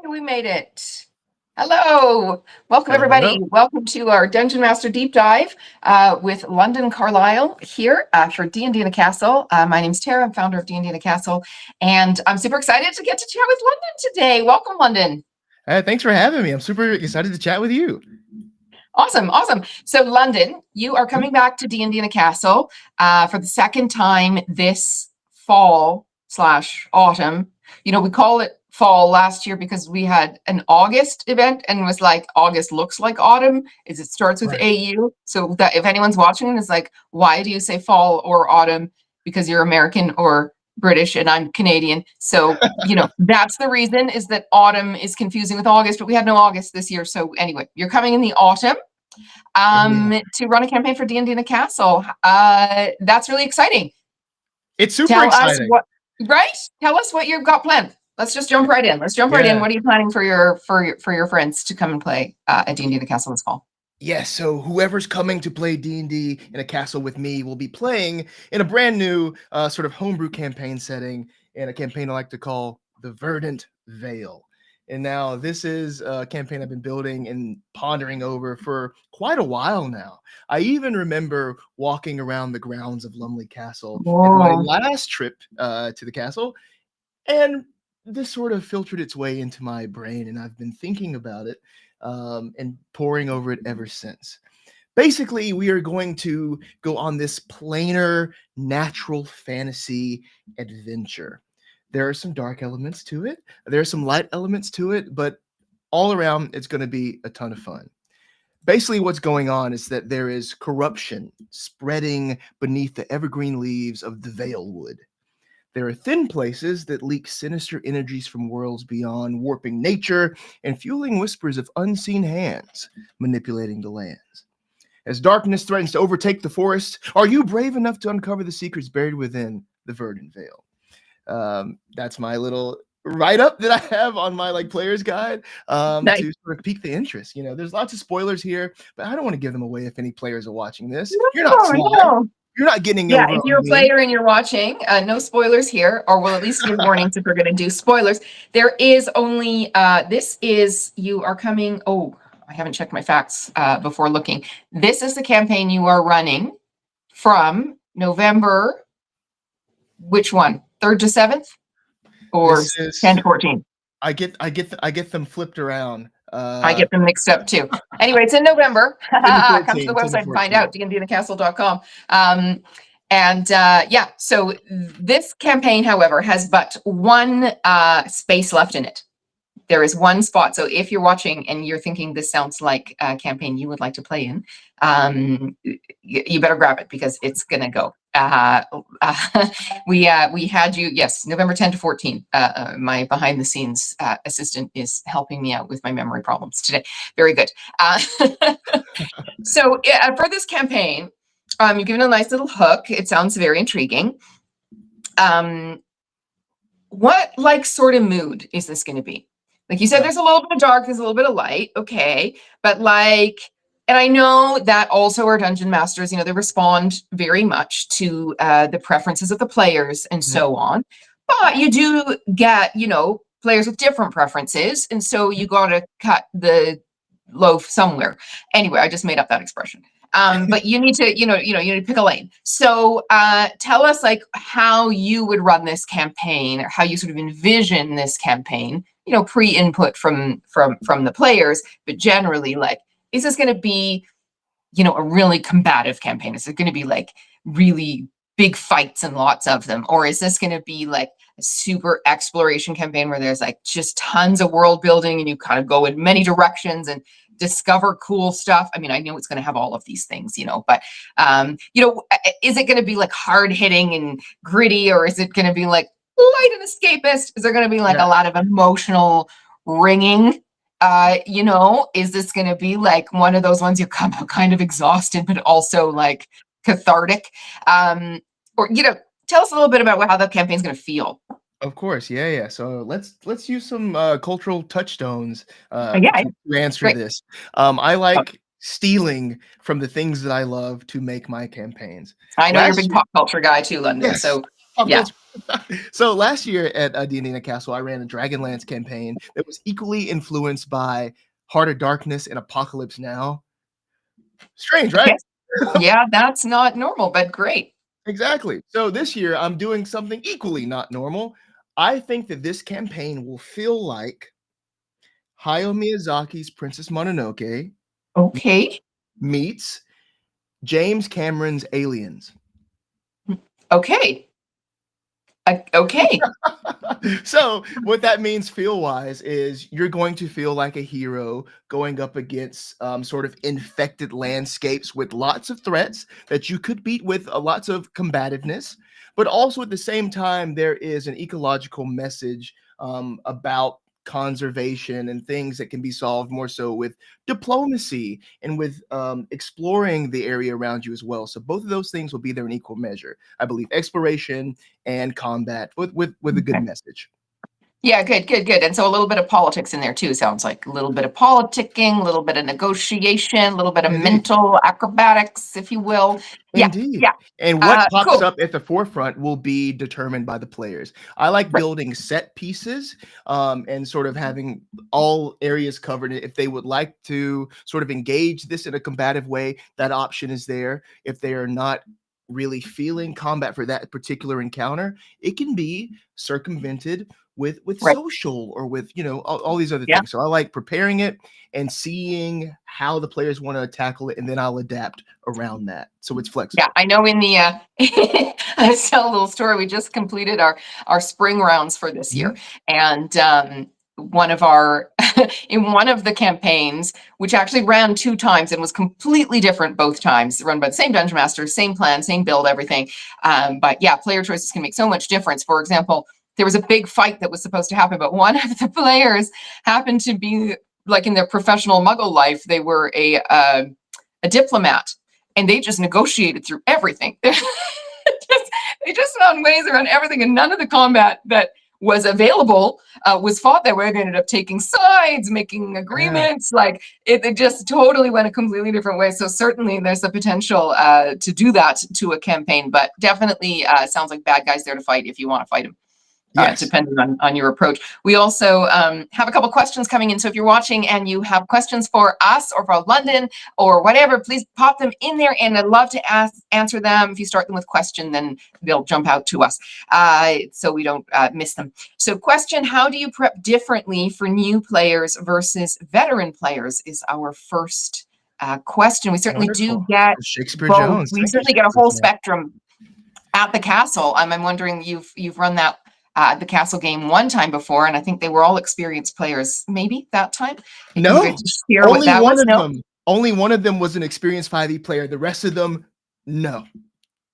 we made it. Hello. Welcome, Hello, everybody. hello. Welcome to our Dungeon Master Deep Dive with London Carlisle here for D&D in a Castle. My name's Tara. I'm founder of D&D in a Castle, and I'm super excited to get to chat with London today. Welcome, London. Thanks for having me. I'm super excited to chat with you. Awesome. So, London, you are coming back to D&D in a Castle for the second time this fall/autumn. We call it fall last year because we had an August event and it was like August looks like autumn is it starts with AU. So that if anyone's watching, it's like, why do you say fall or autumn? Because you're American or British and I'm Canadian. So, that's the reason, is that autumn is confusing with August, but we had no August this year. So anyway, you're coming in the autumn to run a campaign for D&D in a Castle. That's really exciting. It's super Tell exciting. Tell us what you've got planned. Let's just jump right in. Right in. What are you planning for your friends to come and play at D&D in a Castle this fall? Yes, so whoever's coming to play D&D in a castle with me will be playing in a brand new sort of homebrew campaign setting, in a campaign I like to call the Verdant Veil. And now this is a campaign I've been building and pondering over for quite a while now. I even remember walking around the grounds of Lumley Castle at my last trip to the castle, and this sort of filtered its way into my brain, and I've been thinking about it and poring over it ever since. Basically, we are going to go on this planar natural fantasy adventure. There are some dark elements to it. There are some light elements to it, but all around, it's going to be a ton of fun. Basically, what's going on is that there is corruption spreading beneath the evergreen leaves of the Valewood. There are thin places that leak sinister energies from worlds beyond, warping nature and fueling whispers of unseen hands manipulating the lands. As darkness threatens to overtake the forest, are you brave enough to uncover the secrets buried within the Verdant Veil? That's my little write-up that I have on my player's guide Nice. to sort of pique the interest. There's lots of spoilers here, but I don't want to give them away if any players are watching this. You're not sly. No. You're not getting Yeah, over if you're a player and you're watching, no spoilers here, or we'll at least give warnings if we're going to do spoilers. There is only, you are coming, I haven't checked my facts before looking. This is the campaign you are running from November, which one? 3rd to 7th? Or 10 to 14? I get them flipped around. I get them mixed up too. Anyway, it's in November. Come to the website and find out, dndinacastle.com. So this campaign, however, has but one space left in it. There is one spot. So if you're watching and you're thinking this sounds like a campaign you would like to play in, you better grab it because it's going to go. We had you, yes, November 10 to 14. My behind the scenes assistant is helping me out with my memory problems today. Very good. So for this campaign, you've given a nice little hook. It sounds very intriguing. What sort of mood is this going to be? Like you said, there's a little bit of dark, there's a little bit of light. Okay. But and I know that also our dungeon masters, they respond very much to the preferences of the players and so on. But you do get, players with different preferences. And so you got to cut the loaf somewhere. Anyway, I just made up that expression. But you need to, you need to pick a lane. So tell us how you would run this campaign, or how you sort of envision this campaign, pre-input from the players, but generally is this going to be, a really combative campaign? Is it going to be really big fights and lots of them? Or is this going to be a super exploration campaign where there's just tons of world building and you kind of go in many directions and discover cool stuff? I mean, I know it's going to have all of these things, but, is it going to be hard hitting and gritty, or is it going to be light and escapist? Is there going to be a lot of emotional ringing? Is this going to be one of those ones you come out kind of exhausted, but also cathartic? Or, tell us a little bit about how the campaign's going to feel. Of course, yeah. So let's use some cultural touchstones to answer this. I like stealing from the things that I love to make my campaigns. I know you're a big pop culture guy too, London. Yes. So Yeah. So last year at D&D in a Castle, I ran a Dragonlance campaign that was equally influenced by Heart of Darkness and Apocalypse Now. Strange, right? Okay. Yeah, that's not normal, but great. Exactly. So this year, I'm doing something equally not normal. I think that this campaign will feel like Hayao Miyazaki's Princess Mononoke Okay. meets James Cameron's Aliens. Okay. Okay. So what that means feel wise is you're going to feel like a hero going up against sort of infected landscapes with lots of threats that you could beat with lots of combativeness, but also at the same time there is an ecological message about conservation and things that can be solved more so with diplomacy and with exploring the area around you as well. So both of those things will be there in equal measure. I believe exploration and combat with a good Okay. message. Yeah, good, good, good. And so a little bit of politics in there too, sounds like a little bit of politicking, a little bit of negotiation, a little bit of Indeed. mental acrobatics, if you will. Yeah, Indeed. yeah. And what pops Cool. up at the forefront will be determined by the players. I like Right. building set pieces and sort of having all areas covered. If they would like to sort of engage this in a combative way, that option is there. If they are not really feeling combat for that particular encounter, it can be circumvented with Right. social or with all these other Yeah. things. So I like preparing it and seeing how the players want to tackle it, and then I'll adapt around that. So it's flexible. Yeah, I know in the I tell a little story. We just completed our spring rounds for this year. Mhm. And one of our in one of the campaigns, which actually ran 2 times and was completely different both times, run by the same dungeon master, same plan, same build, everything. But yeah, player choices can make so much difference. For example, there was a big fight that was supposed to happen, but one of the players happened to be like in their professional muggle life, they were a diplomat, and they just negotiated through everything. They just found ways around everything, and none of the combat that was available was fought that way. They ended up taking sides, making Yeah. agreements. Like it just totally went a completely different way. So certainly there's the potential to do that to a campaign, but definitely sounds like bad guys there to fight if you want to fight them. Yes. Depending on your approach. We also have a couple questions coming in. So if you're watching and you have questions for us or for London or whatever, please pop them in there, and I'd love to answer them. If you start them with question, then they'll jump out to us so we don't miss them. So question, how do you prep differently for new players versus veteran players is our first question. We certainly do Wonderful. get Shakespeare both. Jones. We Thank you, certainly get a Shakespeare whole Jones. spectrum at the castle. I'm wondering, you've run that the castle game one time before, and I think they were all experienced players. Maybe that time. You can No, share what only that one was. of No. them. Only one of them was an experienced 5e player. The rest of them, no.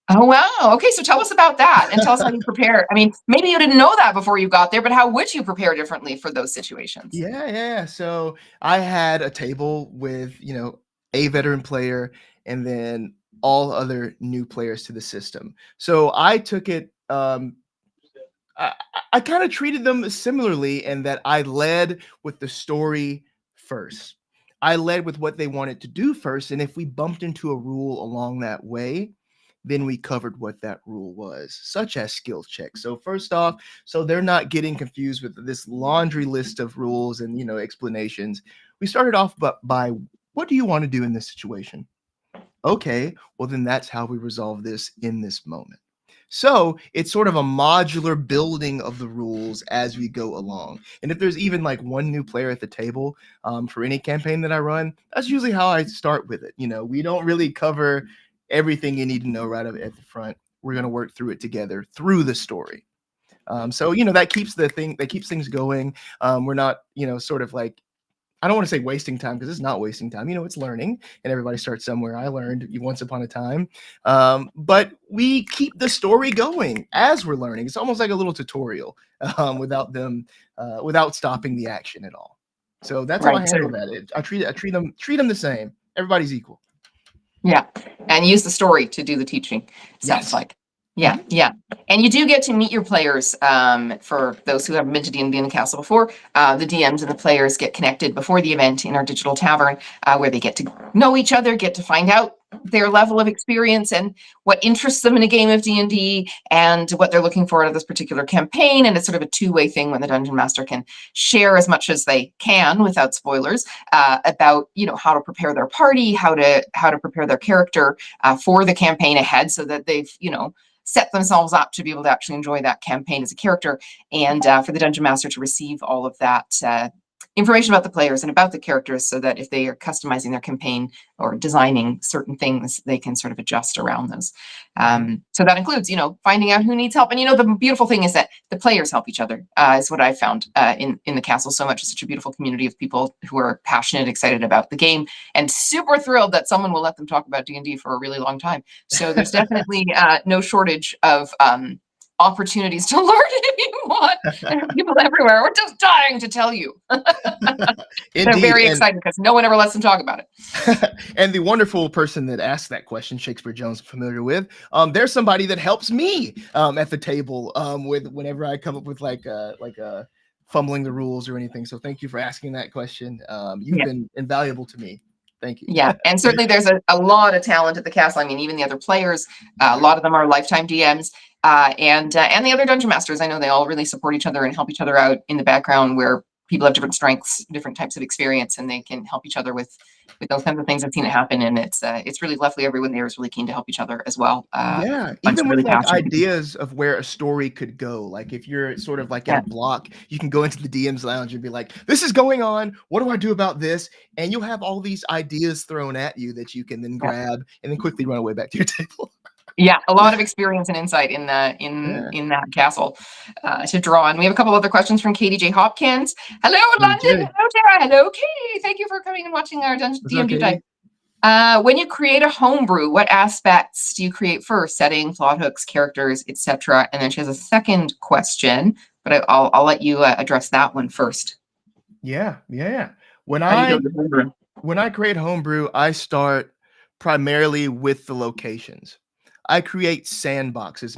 Oh wow. Okay, so tell us about that, and tell us how you prepare. I mean, maybe you didn't know that before you got there, but how would you prepare differently for those situations? Yeah. So I had a table with, a veteran player and then all other new players to the system. So I took it, I, I kind of treated them similarly in that I led with the story first. I led with what they wanted to do first. And if we bumped into a rule along that way, then we covered what that rule was, such as skill checks. So first off, so they're not getting confused with this laundry list of rules and explanations. We started off by what do you want to do in this situation? Okay, well then that's how we resolve this in this moment. So it's sort of a modular building of the rules as we go along. And if there's even like one new player at the table for any campaign that I run, that's usually how I start with it. We don't really cover everything you need to know right at the front. We're going to work through it together through the story. So that keeps things going. We're not sort of like, I don't want to say wasting time because it's not wasting time. It's learning, and everybody starts somewhere. I learned once upon a time, but we keep the story going as we're learning. It's almost like a little tutorial without stopping the action at all. So that's how I Right. handle So that. I treat them the same. Everybody's equal. yeah, and use the story to do the teaching. Sounds Yes. like. Yeah, yeah. And you do get to meet your players. For those who haven't been to D&D in the Castle before, the DMs and the players get connected before the event in our digital tavern, where they get to know each other, get to find out their level of experience and what interests them in a game of D&D and what they're looking for out of this particular campaign. And it's sort of a two-way thing when the dungeon master can share as much as they can without spoilers about, you know, how to prepare their party, how to prepare their character for the campaign ahead, so that they've, you know, set themselves up to be able to actually enjoy that campaign as a character, and for the dungeon master to receive all of that information about the players and about the characters, so that if they are customizing their campaign or designing certain things, they can sort of adjust around those. So that includes, you know, finding out who needs help. And, you know, the beautiful thing is that the players help each other, is what I found in the castle so much. It's such a beautiful community of people who are passionate, excited about the game, and super thrilled that someone will let them talk about D&D for a really long time. So there's definitely no shortage of opportunities to learn if you want. There are people everywhere. We're just dying to tell you. They're very excited because no one ever lets them talk about it. And the wonderful person that asked that question, Shakespeare Jones, familiar with, there's somebody that helps me at the table with whenever I come up with like fumbling the rules or anything. So thank you for asking that question. You've been invaluable to me. Thank you. Yeah, and certainly there's a lot of talent at the castle. I mean, even the other players, a lot of them are lifetime DMs, and the other dungeon masters. I know they all really support each other and help each other out in the background, where people have different strengths, different types of experience, and they can help each other with those kinds of things. I've seen it happen, and it's really lovely. Everyone there is really keen to help each other as well. Yeah, even with like ideas of where a story could go. Like if you're sort of like in a block, you can go into the DM's lounge and be like, "This is going on. What do I do about this?" And you'll have all these ideas thrown at you that you can then grab and then quickly run away back to your table. Yeah, a lot of experience and insight in that castle to draw on. We have a couple other questions from Katie J. Hopkins. Hello, London. Hello, Tara. Hello, Katie. Thank you for coming and watching our D&D dive. When you create a homebrew, what aspects do you create first? Setting, plot hooks, characters, etc. And then she has a second question, but I'll let you address that one first. Yeah. When I create homebrew, I start primarily with the locations. I create sandboxes,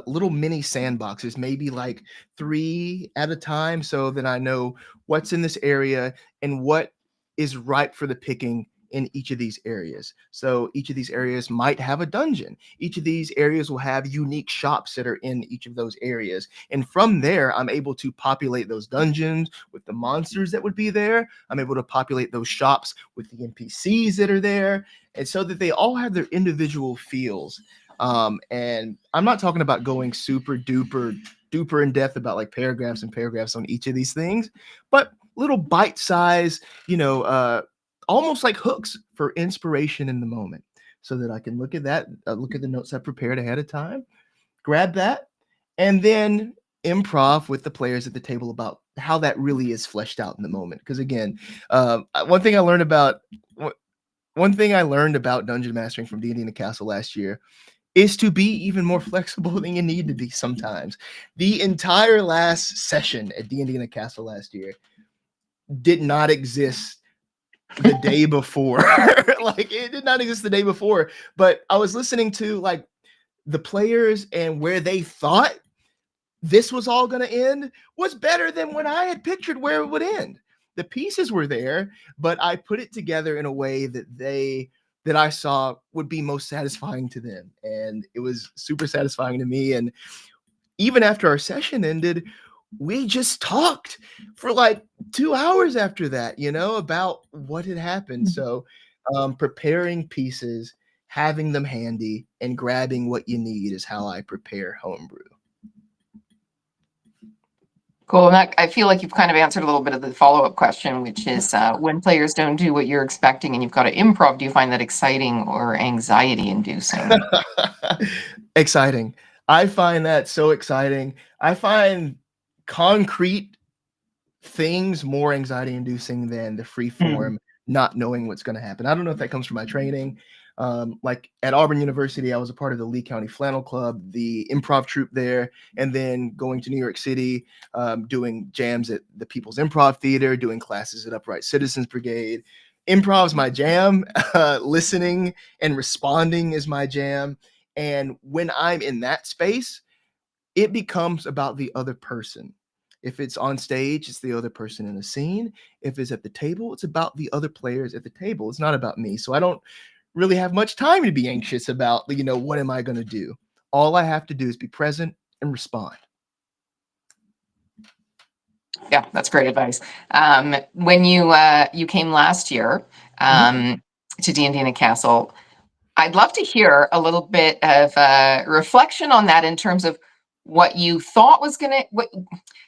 little mini sandboxes, maybe like 3 at a time, so that I know what's in this area and what is ripe for the picking in each of these areas. So each of these areas might have a dungeon. Each of these areas will have unique shops that are in each of those areas. And from there, I'm able to populate those dungeons with the monsters that would be there. I'm able to populate those shops with the NPCs that are there. And so that they all have their individual feels. And I'm not talking about going super duper in depth about like paragraphs and paragraphs on each of these things, but little bite size, almost like hooks for inspiration in the moment, so that I can look at that, look at the notes I prepared ahead of time, grab that, and then improv with the players at the table about how that really is fleshed out in the moment. Because again, one thing I learned about dungeon mastering from D&D in the Castle last year is to be even more flexible than you need to be sometimes. The entire last session at D&D in the Castle last year did not exist the day before. Like it did not exist the day before, but I was listening to like the players, and where they thought this was all going to end was better than when I had pictured where it would end. The pieces were there, but I put it together in a way that I saw would be most satisfying to them, and it was super satisfying to me. And even after our session ended, we just talked for like 2 hours after that, about what had happened. So preparing pieces, having them handy, and grabbing what you need is how I prepare homebrew. Cool. And I feel like you've kind of answered a little bit of the follow-up question, which is when players don't do what you're expecting and you've got to improv, do you find that exciting or anxiety-inducing? Exciting. I find that so exciting. I find concrete things more anxiety inducing than the free form, not knowing what's going to happen. I don't know if that comes from my training. Like at Auburn University, I was a part of the Lee County Flannel Club, the improv troupe there, and then going to New York City, doing jams at the People's Improv Theater, doing classes at Upright Citizens Brigade. Improv's my jam. Listening and responding is my jam. And when I'm in that space, it becomes about the other person. If it's on stage, it's the other person in the scene. If it's at the table, it's about the other players at the table. It's not about me. So I don't really have much time to be anxious about, what am I going to do? All I have to do is be present and respond. Yeah, that's great advice. When you came last year to D&D in a Castle, I'd love to hear a little bit of reflection on that in terms of what you thought was what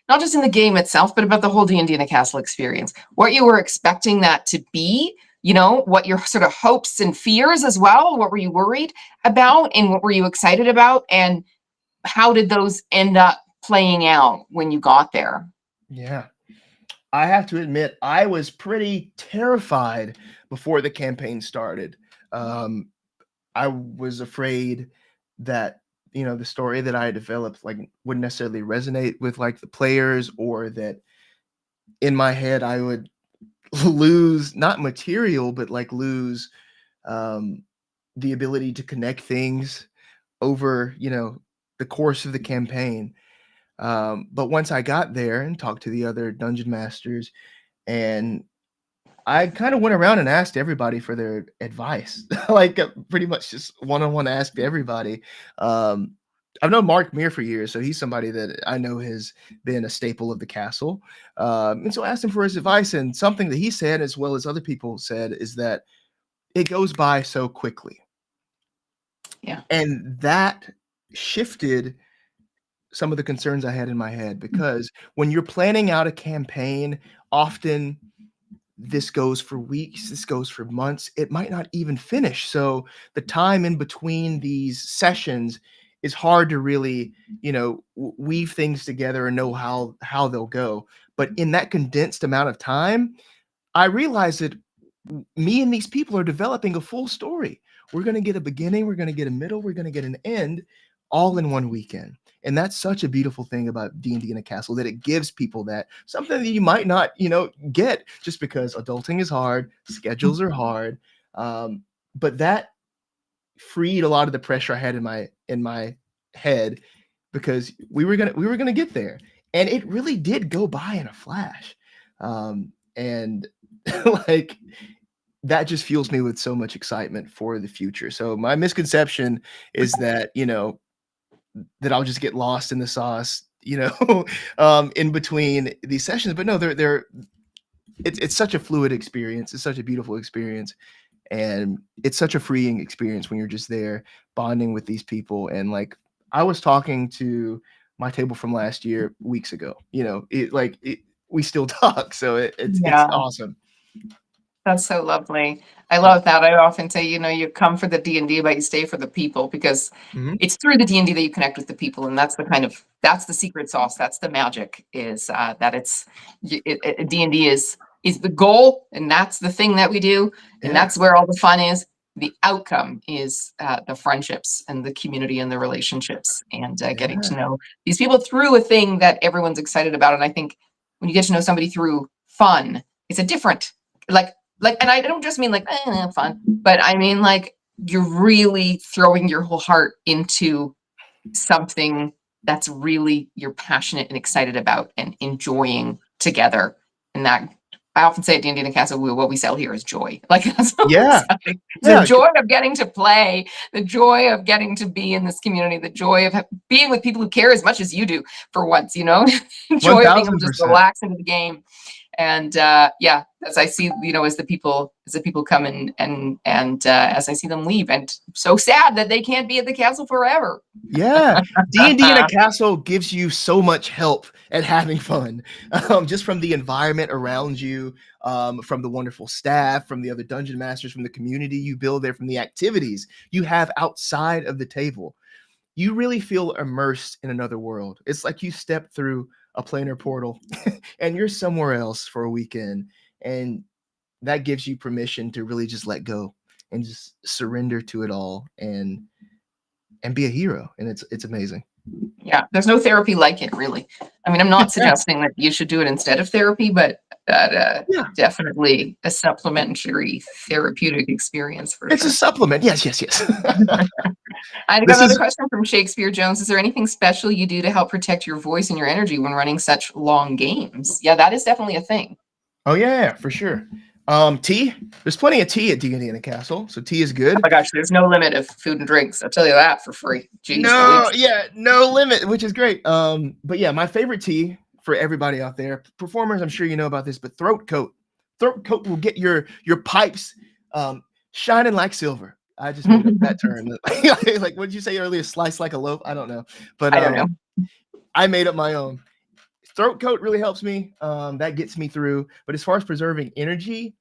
not just in the game itself, but about the whole D&D in a Castle experience. What you were expecting that to be, what your sort of hopes and fears as well. What were you worried about, and what were you excited about, and how did those end up playing out when you got there? Yeah. I have to admit, I was pretty terrified before the campaign started. I was afraid that, the story that I developed like wouldn't necessarily resonate with like the players, or that in my head I would lose not material, but like lose the ability to connect things over, the course of the campaign. But once I got there and talked to the other dungeon masters, and I kind of went around and asked everybody for their advice, like pretty much just one-on-one asked everybody. I've known Mark Meir for years, so he's somebody that I know has been a staple of the castle. And so I asked him for his advice, and something that he said, as well as other people said, is that it goes by so quickly. Yeah. And that shifted some of the concerns I had in my head, because when you're planning out a campaign, often this goes for weeks, this goes for months, it might not even finish. So the time in between these sessions is hard to really, weave things together and know how they'll go. But in that condensed amount of time, I realized that me and these people are developing a full story. We're going to get a beginning, we're going to get a middle, we're going to get an end, all in one weekend. And that's such a beautiful thing about D&D in a Castle, that it gives people that, something that you might not, get, just because adulting is hard, schedules are hard. But that freed a lot of the pressure I had in my head, because we were gonna get there, and it really did go by in a flash. And like, that just fuels me with so much excitement for the future. So my misconception is that, that I'll just get lost in the sauce, in between these sessions. But no, it's such a fluid experience. It's such a beautiful experience. And it's such a freeing experience when you're just there bonding with these people. And like, I was talking to my table from last year weeks ago, we still talk. So it's awesome. That's so lovely. I love that. I often say, you come for the D&D, but you stay for the people, because it's through the D&D that you connect with the people. And that's that's the secret sauce. That's the magic, is that D&D is the goal. And that's the thing that we do. And that's where all the fun is. The outcome is the friendships and the community and the relationships, and getting to know these people through a thing that everyone's excited about. And I think when you get to know somebody through fun, it's a different, and I don't just mean like fun, but I mean like you're really throwing your whole heart into something that's really you're passionate and excited about and enjoying together. And that, I often say at D&D in a Castle, what we sell here is joy. Like, that's what we're selling. The joy of getting to play, the joy of getting to be in this community, the joy of being with people who care as much as you do for once, joy of being able to just relax into the game. And as I see, as the people come in, and as I see them leave, and so sad that they can't be at the castle forever. Yeah, D&D in a Castle gives you so much help at having fun, just from the environment around you, from the wonderful staff, from the other dungeon masters, from the community you build there, from the activities you have outside of the table. You really feel immersed in another world. It's like you step through a planar portal and you're somewhere else for a weekend, and that gives you permission to really just let go and just surrender to it all, and be a hero. And it's amazing. Yeah, there's no therapy like it, really. I mean, I'm not suggesting that you should do it instead of therapy, but definitely a supplementary therapeutic experience for It's sure. a supplement. Yes. I got another question from Shakespeare Jones. Is there anything special you do to help protect your voice and your energy when running such long games? Yeah, that is definitely a thing. Oh yeah, for sure. Tea. There's plenty of tea at D&D in a castle, so tea is Oh good. my gosh, there's no limit of food and drinks. I'll tell you that for free. Jeez No, Louise. yeah, no limit, which is great. But yeah, my favorite tea for everybody out there, performers, I'm sure you know about this, but throat coat. Throat coat will get your pipes shining like silver. I just made up that term. Like what did you say earlier? Slice like a loaf. I don't know, but I don't know. I made up my own. Throat coat really helps me. That gets me through. But as far as preserving energy,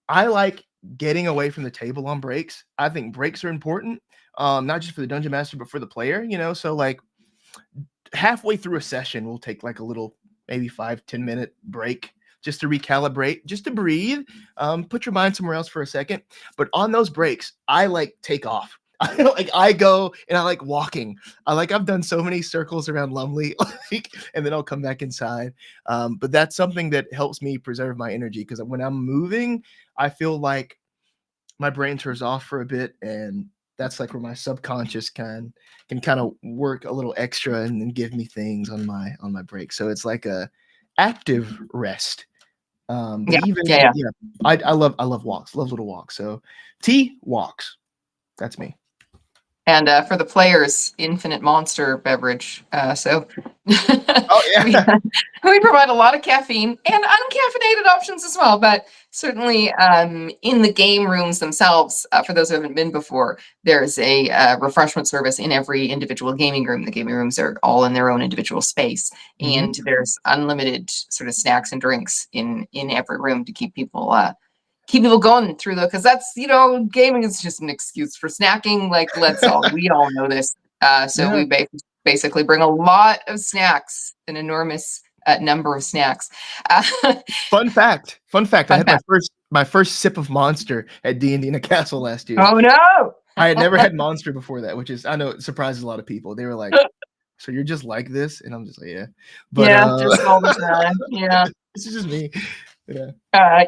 I like getting away from the table on breaks. I think breaks are important, not just for the dungeon master, but for the player. So like halfway through a session, we'll take like a little, maybe 5-10 minute break just to recalibrate, just to breathe, put your mind somewhere else for a second. But on those breaks, I like take off. I go and I like walking. I've done so many circles around Lumley, and then I'll come back inside. But that's something that helps me preserve my energy because when I'm moving, I feel like my brain turns off for a bit, and that's like where my subconscious can kind of work a little extra and then give me things on my break. So it's like a active rest. But Yeah, even yeah, yeah. yeah, I love walks, love little walks. So tea walks. That's me. And for the players, infinite monster beverage. So Oh we, yeah. we provide a lot of caffeine and uncaffeinated options as well. But certainly in the game rooms themselves, for those who haven't been before, there's a refreshment service in every individual gaming room. The gaming rooms are all in their own individual space, Mhm. and there's unlimited sort of snacks and drinks in every room to keep people going through though, because that's gaming is just an excuse for snacking. Like we all know this. So Yeah. we basically bring a lot of snacks, an enormous number of snacks. Uh, Fun fact. Fun fact. I fun had my fact. first sip of Monster at D&D in a castle last year. Oh no! I had never had Monster before that, which is I know it surprises a lot of people. They were like, "So you're just like this?" And I'm just like, "Yeah." But Yeah, just all the time. Yeah. this is just me. Yeah.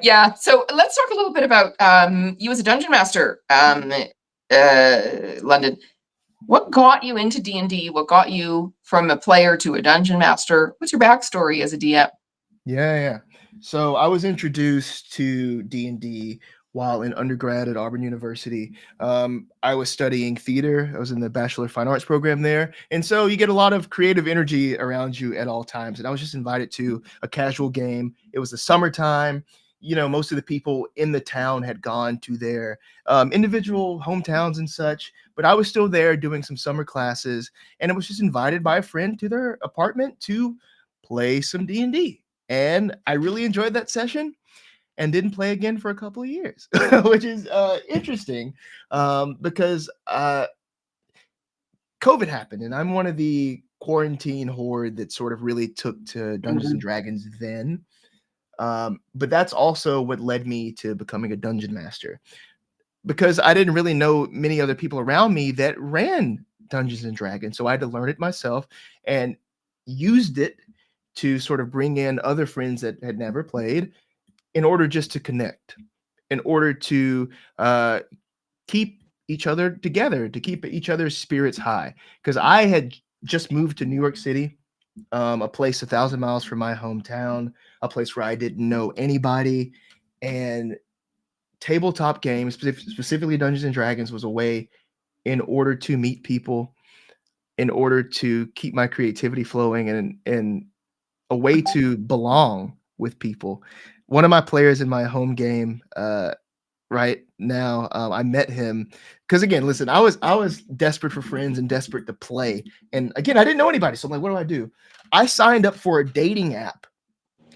Yeah. So let's talk a little bit about you as a dungeon master, London. What got you into D&D? What got you from a player to a dungeon master? What's your backstory as a DM? Yeah, yeah. So I was introduced to D&D while in undergrad at Auburn University. I was studying theater. I was in the Bachelor of Fine Arts program there. And so you get a lot of creative energy around you at all times. And I was just invited to a casual game. It was the summertime. Most of the people in the town had gone to their individual hometowns and such, but I was still there doing some summer classes, and I was just invited by a friend to their apartment to play some D&D. And I really enjoyed that session and didn't play again for a couple of years, which is interesting because COVID happened, and I'm one of the quarantine horde that sort of really took to Dungeons and Mhm. Dragons then. But that's also what led me to becoming a dungeon master because I didn't really know many other people around me that ran Dungeons and Dragons. So I had to learn it myself and used it to sort of bring in other friends that had never played in order just to connect, in order to keep each other together, to keep each other's spirits high. Because I had just moved to New York City, a place 1,000 miles from my hometown, a place where I didn't know anybody. And tabletop games, specifically Dungeons and Dragons, was a way in order to meet people, in order to keep my creativity flowing, and a way to belong with people. One of my players in my home game, right now, I met him because again, listen, I was desperate for friends and desperate to play, and again, I didn't know anybody, so I'm like, what do I do? I signed up for a dating app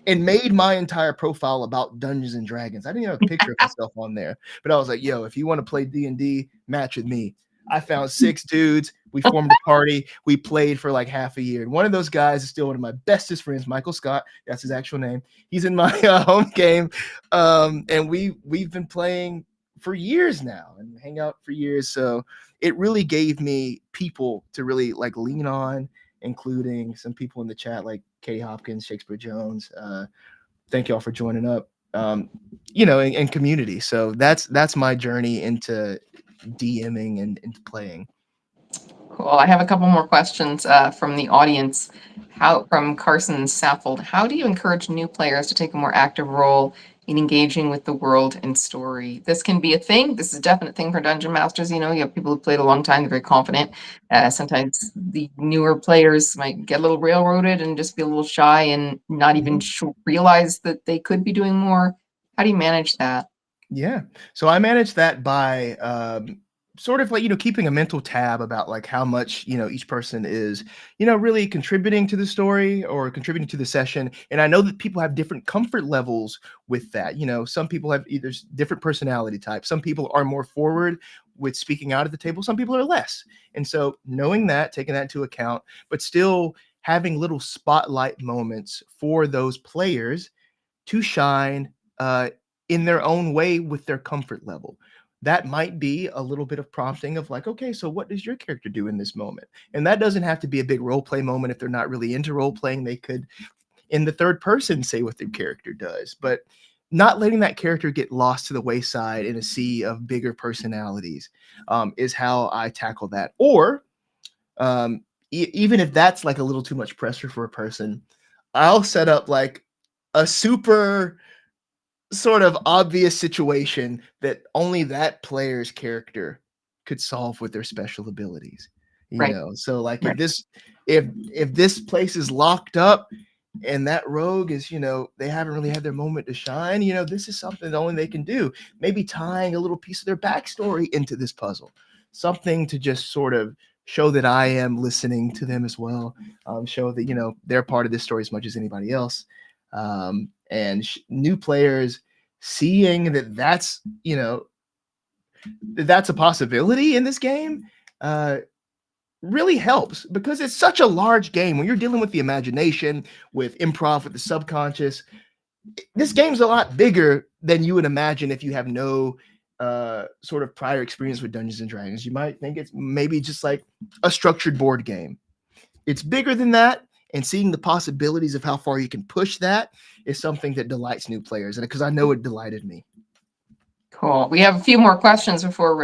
and made my entire profile about Dungeons and Dragons. I didn't even have a picture of myself on there, but I was like, "Yo, if you want to play D&D, match with me." I found 6 dudes. We formed a party. We played for like half a year. And one of those guys is still one of my bestest friends, Michael Scott. That's his actual name. He's in my home game, and we've been playing for years now and hang out for years. So it really gave me people to really like lean on, including some people in the chat like Katie Hopkins, Shakespeare Jones. Thank you all for joining up. And community. So that's my journey into DMing and into playing. Cool. I have a couple more questions from the audience. From Carson Saffold, how do you encourage new players to take a more active role in engaging with the world and story. This can be a thing. This is a definite thing for dungeon masters. You know, you have people who played a long time, they're very confident. Sometimes the newer players might get a little railroaded and just be a little shy and not even realize that they could be doing more. How do you manage that? Yeah. So I manage that by sort of like, keeping a mental tab about like how much, each person is, really contributing to the story or contributing to the session. And I know that people have different comfort levels with that. Some people have either different personality types. Some people are more forward with speaking out at the table. Some people are less. And so knowing that, taking that into account, but still having little spotlight moments for those players to shine in their own way with their comfort level. That might be a little bit of prompting of like, okay, so what does your character do in this moment? And that doesn't have to be a big role play moment. If they're not really into role playing, they could, in the third person, say what their character does. But not letting that character get lost to the wayside in a sea of bigger personalities is how I tackle that. Or even if that's like a little too much pressure for a person, I'll set up like a super sort of obvious situation that only that player's character could solve with their special abilities. Right. So like Right. if this place is locked up and that rogue is, they haven't really had their moment to shine, this is something that only they can do. Maybe tying a little piece of their backstory into this puzzle, something to just sort of show that I am listening to them as well. Show that, they're part of this story as much as anybody else. And new players seeing that that's a possibility in this game really helps, because it's such a large game when you're dealing with the imagination, with improv, with the subconscious. This game's a lot bigger than you would imagine if you have no sort of prior experience with Dungeons and Dragons. You might think it's maybe just like a structured board game. It's bigger than that, and seeing the possibilities of how far you can push that is something that delights new players, and because I know it delighted me. Cool. We have a few more questions before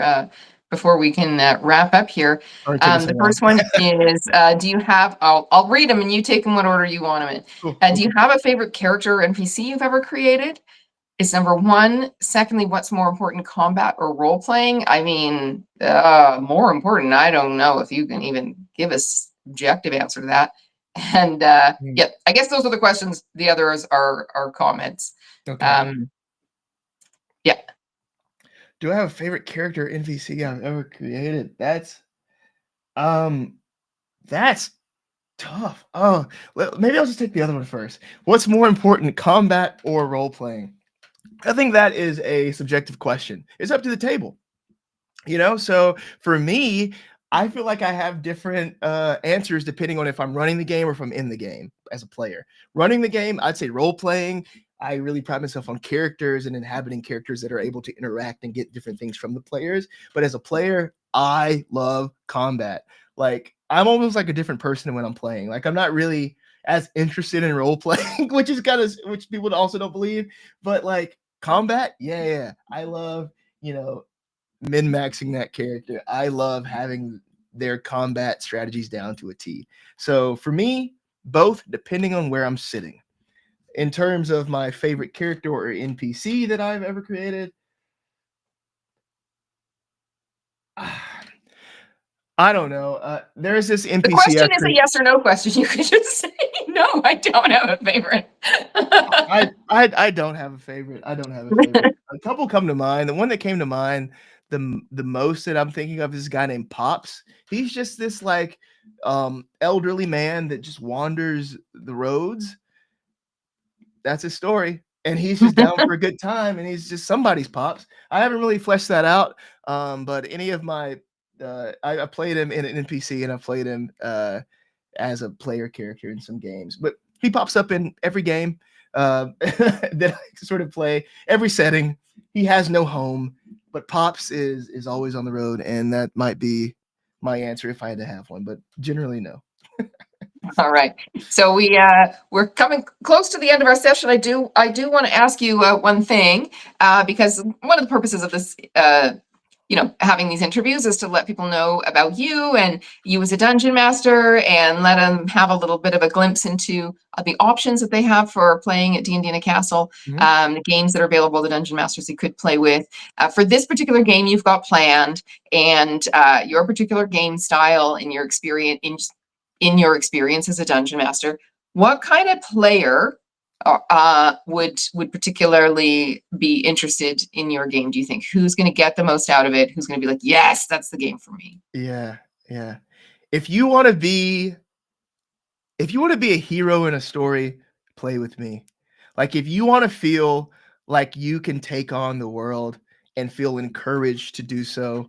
we can wrap up here. Sorry, taking so The long. first one is, do you have? I'll read them and you take them what order you want them in. Cool. Do you have a favorite character or NPC you've ever created? Is number one. Secondly, what's more important, combat or role playing? I mean, more important. I don't know if you can even give a subjective answer to that. And yeah, I guess those are the questions. The others are comments. Okay. Yeah. Do I have a favorite character NPC I've ever created? That's tough. Oh, well, maybe I'll just take the other one first. What's more important, combat or role playing? I think that is a subjective question. It's up to the table. So for me, I feel like I have different answers depending on if I'm running the game or if I'm in the game as a player. Running the game, I'd say role playing. I really pride myself on characters and inhabiting characters that are able to interact and get different things from the players. But as a player, I love combat. Like, I'm almost like a different person when I'm playing. Like, I'm not really as interested in role playing, which people also don't believe. But like combat, yeah. I love, min-maxing that character. I love having their combat strategies down to a T. So for me, both, depending on where I'm sitting. In terms of my favorite character or NPC that I've ever created, I don't know. There's this NPC. The question is a yes or no question. You could just say, no, I don't have a favorite. I don't have a favorite. I don't have a favorite. A couple come to mind. The one that came to mind the most that I'm thinking of is this guy named Pops. He's just this like elderly man that just wanders the roads. That's his story. And he's just down for a good time, and he's just somebody's Pops. I haven't really fleshed that out. But any of my I played him in an NPC, and I played him as a player character in some games. But he pops up in every game that I sort of play, every setting. He has no home, but Pops is always on the road, and that might be my answer if I had to have one, but generally no. All right. So we're coming close to the end of our session. I do want to ask you one thing, because one of the purposes of this you know, having these interviews is to let people know about you and you as a dungeon master, and let them have a little bit of a glimpse into the options that they have for playing at D&D in a castle, the games that are available, the dungeon masters you could play with. For this particular game you've got planned, and your particular game style in your experience, in your experience as a dungeon master, what kind of player would particularly be interested in your game, do you think? Who's going to get the most out of it? Who's going to be like, yes, that's the game for me? Yeah, yeah. If you want to be a hero in a story, play with me. Like if you want to feel like you can take on the world and feel encouraged to do so,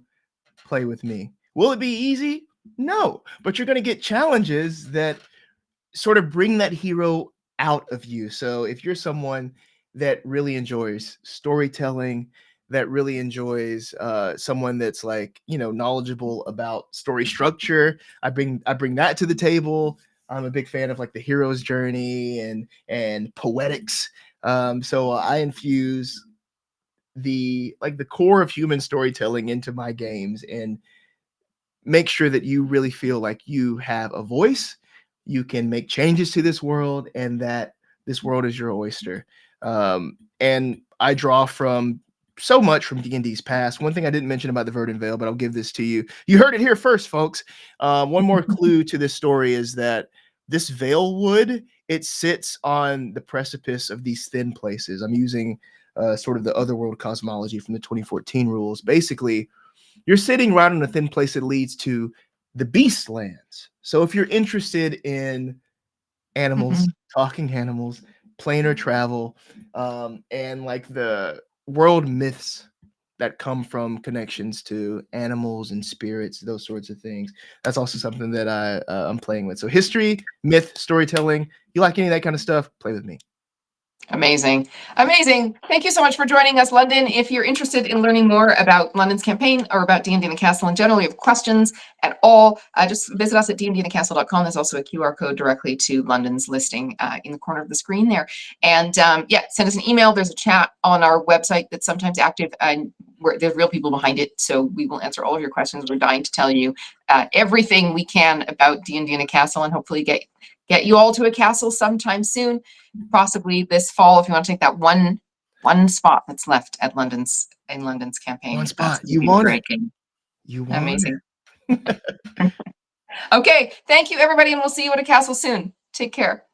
play with me. Will it be easy? No, but you're going to get challenges that sort of bring that hero out of you. So if you're someone that really enjoys storytelling, that really enjoys someone that's like, you know, knowledgeable about story structure, I bring that to the table. I'm a big fan of like the hero's journey and poetics. So I infuse the core of human storytelling into my games and make sure that you really feel like you have a voice, you can make changes to this world, and that this world is your oyster. And I draw from so much from D&D's past. One thing I didn't mention about the Verdant Veil, but I'll give this to you. You heard it here first, folks. One more clue to this story is that this veil wood, it sits on the precipice of these thin places. I'm using sort of the otherworld cosmology from the 2014 rules. Basically, you're sitting right on a thin place that leads to the beast lands. So if you're interested in animals, talking animals, planar travel, and like the world myths that come from connections to animals and spirits, those sorts of things, that's also something that I'm playing with. So history, myth, storytelling, you like any of that kind of stuff, play with me. Amazing. Amazing. Thank you so much for joining us, London. If you're interested in learning more about London's campaign or about D&D in a Castle in general, you have questions at all, just visit us at dndinacastle.com. There's also a QR code directly to London's listing in the corner of the screen there. And yeah, send us an email. There's a chat on our website that's sometimes active, and there's real people behind it. So we will answer all of your questions. We're dying to tell you everything we can about D&D in a Castle, and hopefully get you all to a castle sometime soon, possibly this fall, if you want to take that one spot that's left at London's campaign. One spot. You want it. You want Amazing. Okay, thank you everybody, and we'll see you at a castle soon. Take care.